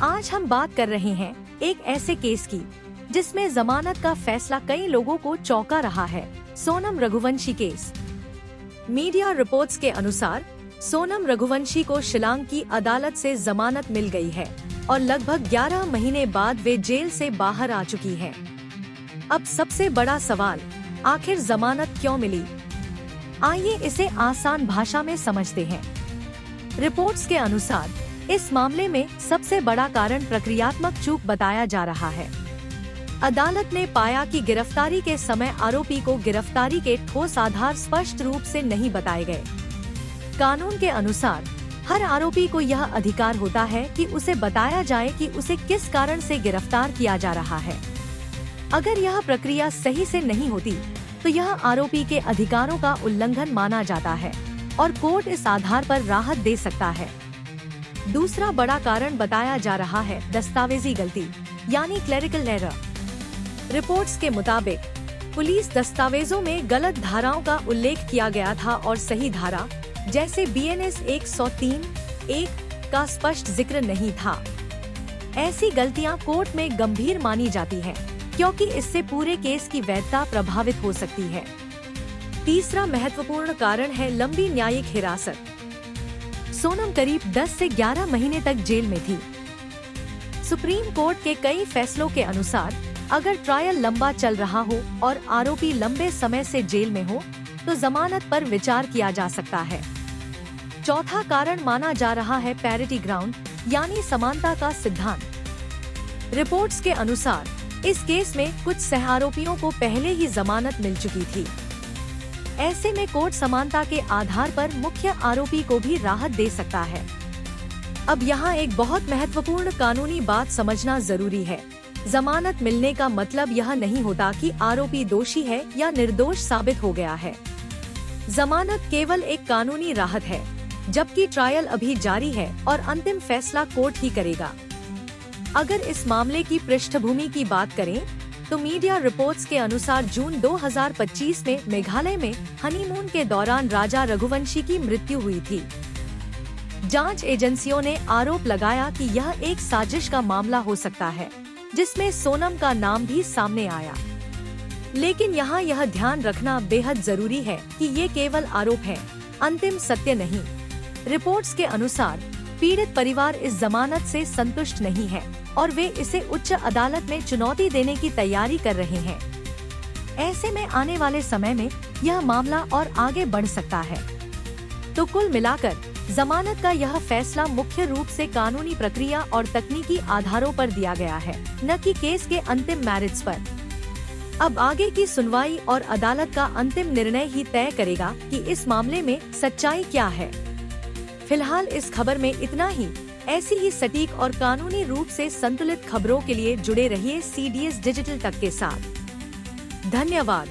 आज हम बात कर रहे हैं एक ऐसे केस की जिसमें जमानत का फैसला कई लोगों को चौंका रहा है। Sonam Raghuvanshi case. Media reports के अनुसार सोनम रघुवंशी को शिलांग की अदालत से जमानत मिल गई है और लगभग 11 महीने बाद वे जेल से बाहर आ चुकी हैं। अब सबसे बड़ा सवाल, आखिर जमानत क्यों मिली? आइए इसे आसान भाषा में समझते हैं। रिपोर्ट्स के अनुसार इस मामले में सबसे बड़ा कारण प्रक्रियात्मक चूक बताया जा रहा है। अदालत ने पाया कि गिरफ्तारी के समय आरोपी को गिरफ्तारी के ठोस आधार स्पष्ट रूप से नहीं बताए गए। कानून के अनुसार हर आरोपी को यह अधिकार होता है कि उसे बताया जाए कि उसे किस कारण से गिरफ्तार किया जा रहा है। अगर यह प्रक्रिया सही से नहीं होती तो यह आरोपी के अधिकारों का उल्लंघन माना जाता है और कोर्ट इस आधार पर राहत दे सकता है। दूसरा बड़ा कारण बताया जा रहा है दस्तावेजी गलती यानी क्लेरिकल एरर। रिपोर्ट्स के मुताबिक पुलिस दस्तावेजों में गलत धाराओं का उल्लेख किया गया था और सही धारा जैसे BNS 103(1) का स्पष्ट जिक्र नहीं था। ऐसी गलतियां कोर्ट में गंभीर मानी जाती हैं, क्योंकि इससे पूरे केस की वैधता प्रभावित हो सकती है। तीसरा महत्वपूर्ण कारण है लंबी न्यायिक हिरासत। सोनम करीब 10 से 11 महीने तक जेल में थी। सुप्रीम कोर्ट के कई फैसलों के अनुसार अगर ट्रायल लंबा चल रहा हो और आरोपी लंबे समय से जेल में हो तो जमानत पर विचार किया जा सकता है। चौथा कारण माना जा रहा है पैरिटी ग्राउंड यानी समानता का सिद्धांत। रिपोर्ट्स के अनुसार इस केस में कुछ सह-आरोपियों को पहले ही जमानत मिल चुकी थी। ऐसे में कोर्ट समानता के आधार पर मुख्य आरोपी को भी राहत दे सकता है। अब यहाँ एक बहुत महत्वपूर्ण कानूनी बात समझना जरूरी है। जमानत मिलने का मतलब यह नहीं होता कि आरोपी दोषी है या निर्दोष साबित हो गया है। जमानत केवल एक कानूनी राहत है, जबकि ट्रायल अभी जारी है और अंतिम फैसला कोर्ट ही करेगा। अगर इस मामले की पृष्ठभूमि की बात करें तो मीडिया रिपोर्ट्स के अनुसार जून 2025 में मेघालय में हनीमून के दौरान राजा रघुवंशी की मृत्यु हुई थी। जांच एजेंसियों ने आरोप लगाया कि यह एक साजिश का मामला हो सकता है, जिसमें सोनम का नाम भी सामने आया। लेकिन यहाँ यह ध्यान रखना बेहद जरूरी है कि ये केवल आरोप है, अंतिम सत्य नहीं। रिपोर्ट्स के अनुसार पीड़ित परिवार इस जमानत से संतुष्ट नहीं है और वे इसे उच्च अदालत में चुनौती देने की तैयारी कर रहे हैं। ऐसे में आने वाले समय में यह मामला और आगे बढ़ सकता है। तो कुल मिलाकर जमानत का यह फैसला मुख्य रूप से कानूनी प्रक्रिया और तकनीकी आधारों पर दिया गया है, न कि केस के अंतिम मैरिट्स पर। अब आगे की सुनवाई और अदालत का अंतिम निर्णय ही तय करेगा कि इस मामले में सच्चाई क्या है। फिलहाल इस खबर में इतना ही। ऐसी ही सटीक और कानूनी रूप से संतुलित खबरों के लिए जुड़े रहिए CDS डिजिटल तक के साथ। धन्यवाद।